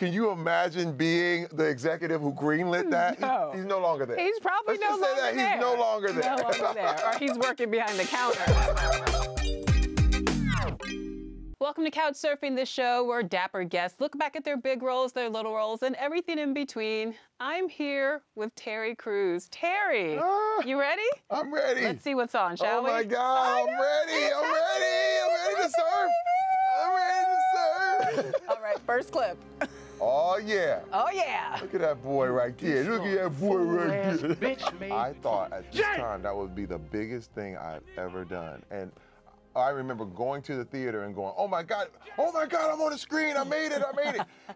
Can you imagine being the executive who greenlit that? No. He's no longer there. He's probably Let's no longer say that. there. He's no longer there. No longer there. Or he's working behind the counter. Welcome to Couch Surfing, the show where dapper guests look back at their big roles, their little roles, and everything in between. I'm here with Terry Crews. Terry, you ready? I'm ready. Let's see what's on, shall we? Oh my God, I'm ready. I'm ready. I'm ready to surf. I'm ready to surf. All right, first clip. Oh yeah. Oh yeah. Look at that boy right there. Look at that boy right there. Bitch, I thought at this time that would be the biggest thing I've ever done. And I remember going to the theater and going, oh my God, I'm on the screen, I made it.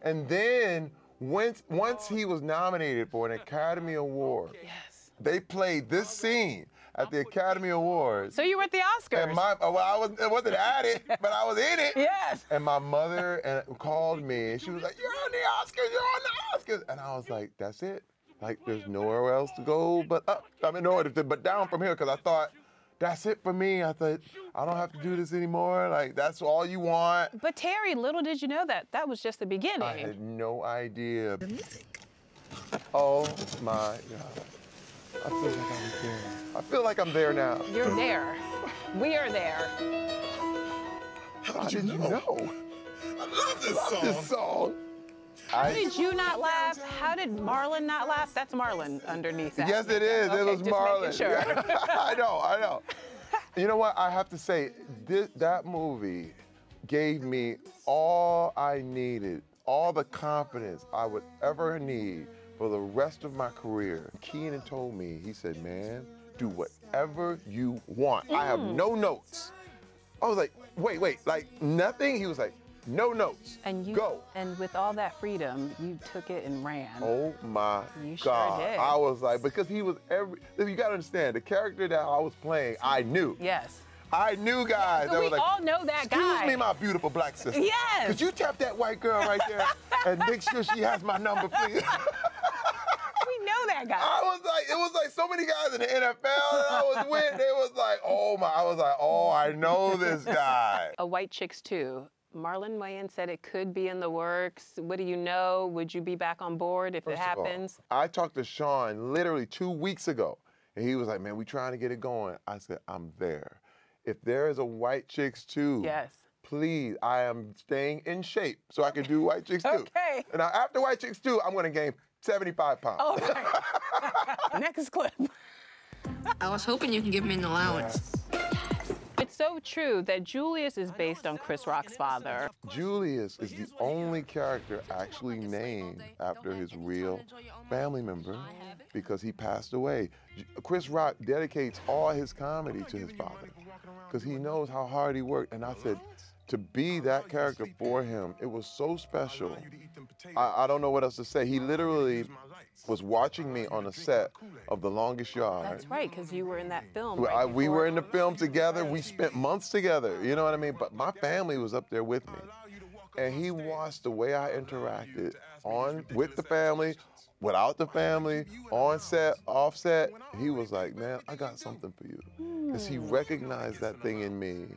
And then once he was nominated for an Academy Award, Yes. they played this scene at the Academy Awards. So you were at the Oscars. And I wasn't at it, but I was in it. Yes. And my mother called me and she was like, you're on the Oscars, you're on the Oscars. And I was like, that's it? Like, there's nowhere else to go but up. I mean, but down from here, because I thought, that's it for me. I thought, I don't have to do this anymore. Like, that's all you want. But Terry, little did you know that was just the beginning. I had no idea. Oh my God. I feel like I was there. I feel like I'm there now. You're there. We are there. How did you know? I love This song. How did you not laugh? How did Marlon not laugh? That's Marlon underneath that. Yes, it is. Okay, it was just Marlon. making sure. I know. You know what? I have to say, that movie gave me all I needed, all the confidence I would ever need for the rest of my career. Keenan told me, he said, man, do whatever you want. I have no notes. I was like, wait, like nothing? He was like, no notes. And go. And with all that freedom, you took it and ran. Oh my You sure God. did. I was like, because he was you gotta understand, the character that I was playing, I knew. Yes. I knew guys. So that we was like, all know that guy. excuse me, my beautiful black sister. Yes. Could you tap that white girl right there and make sure she has my number, please? We know that guy. I was like, it was like so many guys in the NFL that I was with, they was like, oh, I know this guy. A White Chicks 2. Marlon Wayans said it could be in the works. What do you know? Would you be back on board if it happens? I talked to Sean literally 2 weeks ago, and he was like, man, we trying to get it going. I said, I'm there. If there is a White Chicks 2, Yes. please, I am staying in shape so I can do White Chicks 2. Okay. And now after White Chicks 2, I'm gonna gain 75 pounds. All right. Next clip. I was hoping you can give me an allowance. It's so true that Julius is based on Chris Rock's father. Julius is the only character actually named after his real family member because he passed away. Chris Rock dedicates all his comedy to his father because he knows how hard he worked. And I said, to be that character for him, it was so special. I don't know what else to say. He literally was watching me on a set of The Longest Yard. That's right, because you were in that film. We were in the film together. We spent months together, you know what I mean? But my family was up there with me. And he watched the way I interacted with the family, without the family, on set, off set. He was like, man, I got something for you. Because he recognized that thing in me.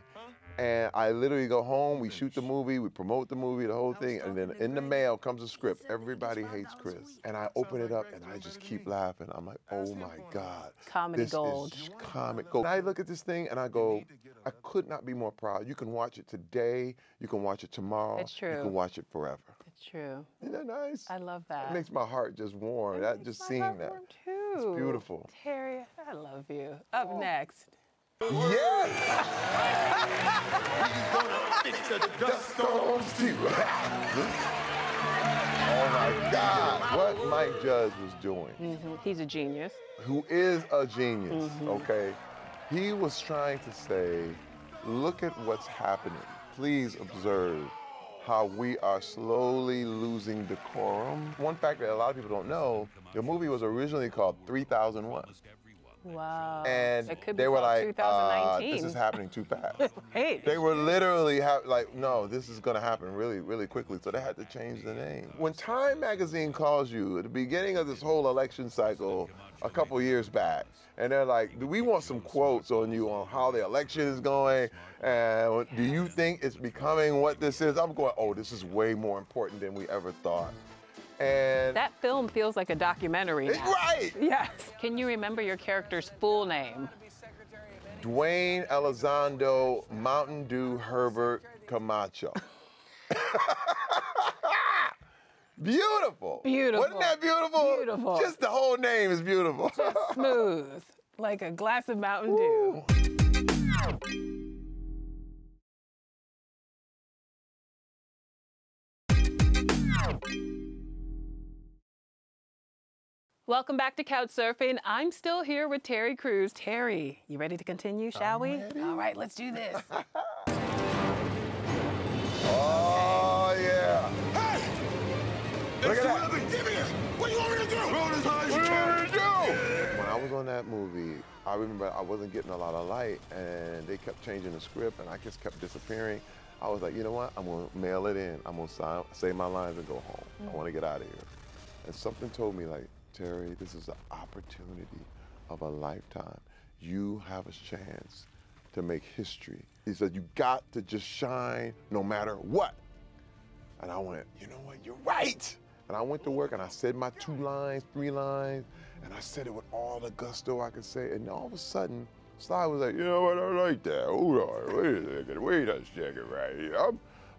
And I literally go home, we shoot the movie, we promote the movie, the whole thing, and then in the mail comes a script, Everybody Hates Chris. And I open it up and I just keep laughing. I'm like, oh my God. Comedy this gold. Is comic gold. And I look at this thing and I go, I could not be more proud. You can watch it today, you can watch it tomorrow. It's true. You can watch it forever. It's true. Isn't that nice? I love that. It makes my heart just warm, just seeing that. Too. It's beautiful. Terry, I love you. Up next. Yes! Oh my God, what Mike Judge was doing. He's a genius. Who is a genius, okay? He was trying to say, look at what's happening. Please observe how we are slowly losing decorum. One fact that a lot of people don't know, the movie was originally called 3001. Wow. And It could be they were called like, 2019. this is happening too fast. Hey. They were literally like, no, this is gonna happen really, really quickly. So they had to change the name. When Time magazine calls you at the beginning of this whole election cycle a couple years back, and they're like, do we want some quotes on you on how the election is going? And do you think it's becoming what this is? I'm going, oh, this is way more important than we ever thought. And That film feels like a documentary now. right! Yes. Can you remember your character's full name? Dwayne Elizondo Mountain Dew Herbert Camacho. Beautiful. Beautiful. Wasn't that beautiful? Beautiful. Just the whole name is beautiful. Smooth, like a glass of Mountain Dew. Welcome back to Couch Surfing. I'm still here with Terry Crews. Terry, you ready to continue, shall we? ready. All right, let's do this. Oh, yeah. Hey! Look at that. Give me it! What do you want me to do? Roll as hard as you What can. do we do? When I was on that movie, I remember I wasn't getting a lot of light, and they kept changing the script, and I just kept disappearing. I was like, you know what? I'm gonna mail it in. I'm gonna say my lines and go home. I want to get out of here. And something told me, like, Terry, this is an opportunity of a lifetime. You have a chance to make history. He said, you got to just shine no matter what. And I went, you know what? You're right. And I went to work and I said my 2 lines, 3 lines, and I said it with all the gusto I could say. And all of a sudden, Sly was like, you know what? I like that. Hold on, wait a second right here.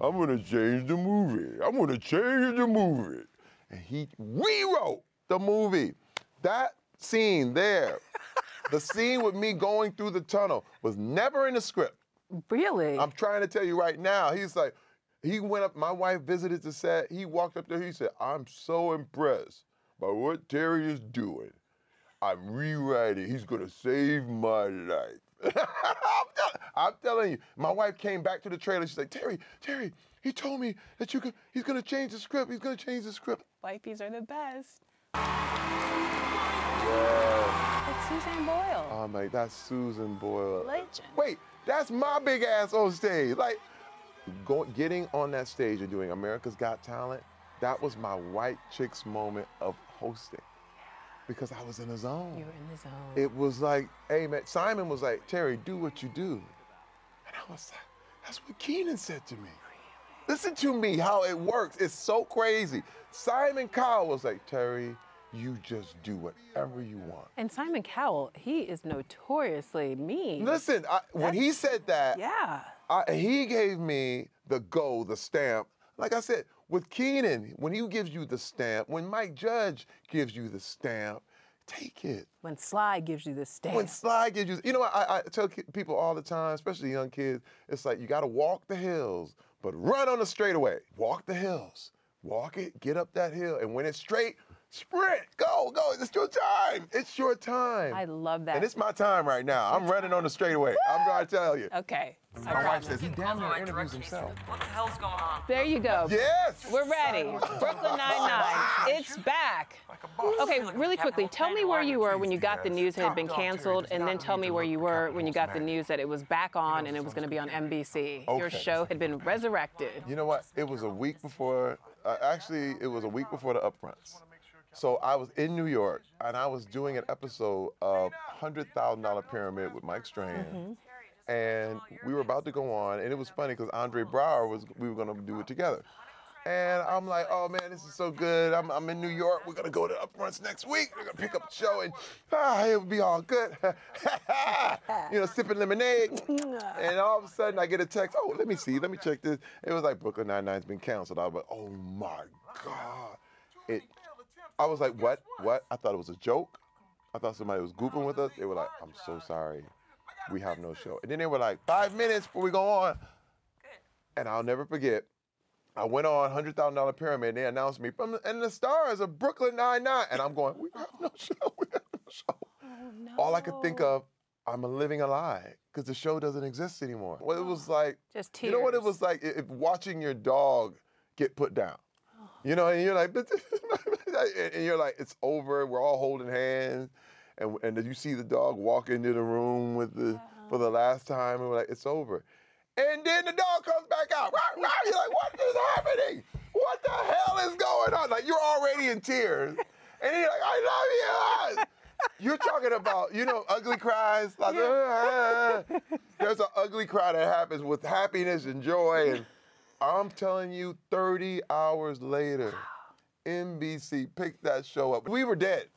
I'm gonna change the movie. I'm gonna change the movie. And he rewrote the movie. That scene there, the scene with me going through the tunnel, was never in the script. Really? I'm trying to tell you right now. He's like, he went up, my wife visited the set, he walked up there, he said, I'm so impressed by what Terry is doing. I'm rewriting, he's gonna save my life. I'm telling you, my wife came back to the trailer, she's like, Terry, he told me that he's gonna change the script, he's gonna change the script. Wifeys are the best. Yeah. It's Suzanne Boyle. Oh my, that's Susan Boyle. Legend. Wait, that's my big ass on stage. Like, getting on that stage and doing America's Got Talent, that was my white chicks moment of hosting. Because I was in the zone. You were in the zone. It was like, hey man, Simon was like, Terry, do what you do. And I was like, that's what Keenan said to me. Listen to me, how it works. It's so crazy. Simon Cowell was like, Terry, you just do whatever you want. And Simon Cowell, he is notoriously mean. Listen, when he said that, Yeah. he gave me the stamp. Like I said, with Keenan, when he gives you the stamp, when Mike Judge gives you the stamp, take it. When Sly gives you the stamp. When Sly gives you, you know what, I tell people all the time, especially young kids, it's like you gotta walk the hills, but run on the straightaway. Walk the hills, walk it, get up that hill, and when it's straight, sprint, go, it's your time. It's your time. I love that. And it's my time right now. I'm running on the straightaway. I'm trying to tell you. Okay. My wife says he damn near interviews himself. What the hell's going on? There you go. Yes! We're ready. Brooklyn Nine-Nine. It's back. Okay, really quickly, tell me where you were when you got the news it had been canceled, and then tell me where you were when you got the news that it was back on and it was going to be on NBC. Your Okay. show had been resurrected. You know what? It was a week before, actually, it was a week before the upfronts. So I was in New York, and I was doing an episode of $100,000 Pyramid with Mike Strahan. And we were about to go on, and it was funny because Andre Brower we were gonna do it together. And I'm like, oh man, this is so good. I'm in New York. We're gonna go to upfronts next week. We're gonna pick up the show, and it'll be all good. Sipping lemonade. And all of a sudden, I get a text. Oh, let me check this. It was like Brooklyn Nine-Nine's been canceled. I was like, oh my God. I was like, what? I thought it was a joke. I thought somebody was goofing with us. They were like, I'm so sorry. We have no show. And then they were like, 5 minutes before we go on. And I'll never forget, I went on $100,000 Pyramid, and they announced me and the stars of Brooklyn Nine-Nine. And I'm going, we have no show. Oh, no. All I could think of, I'm living a lie, because the show doesn't exist anymore. Well, it was like, Just tears. you know what it was like? If watching your dog get put down. And you're like, and you're like, it's over, we're all holding hands. and then you see the dog walk into the room with for the last time, and we're like, it's over. And then the dog comes back out. You're like, what is happening? What the hell is going on? Like, you're already in tears. And you're like, I love you. You're talking about, you know, ugly cries. Like, there's an ugly cry that happens with happiness and joy. And I'm telling you, 30 hours later, NBC picked that show up. We were dead.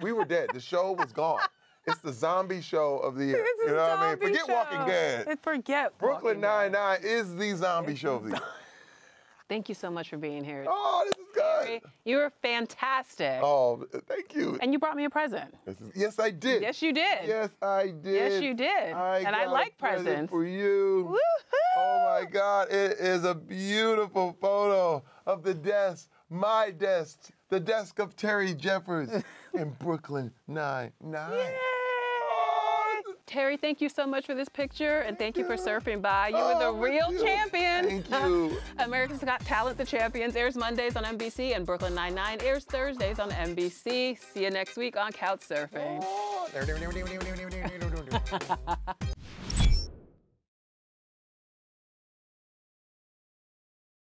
We were dead. The show was gone. It's the zombie show of the year. You know what I mean? Forget Walking Dead. Forget Brooklyn Nine-Nine is the zombie show of the year. Thank you so much for being here. Oh, this is good. You were fantastic. Oh, thank you. And you brought me a present. Yes, I did. Yes, you did. Yes, I did. Yes, you did. I like presents. For you. Woohoo! Oh my God, it is a beautiful photo of the desk, my desk, the desk of Terry Jeffers in Brooklyn Nine-Nine. Yay! Terry, thank you so much for this picture, and thank you for surfing by. You were the real champion. Thank you. America's Got Talent, The Champions airs Mondays on NBC, and Brooklyn Nine-Nine airs Thursdays on NBC. See you next week on Couch Surfing.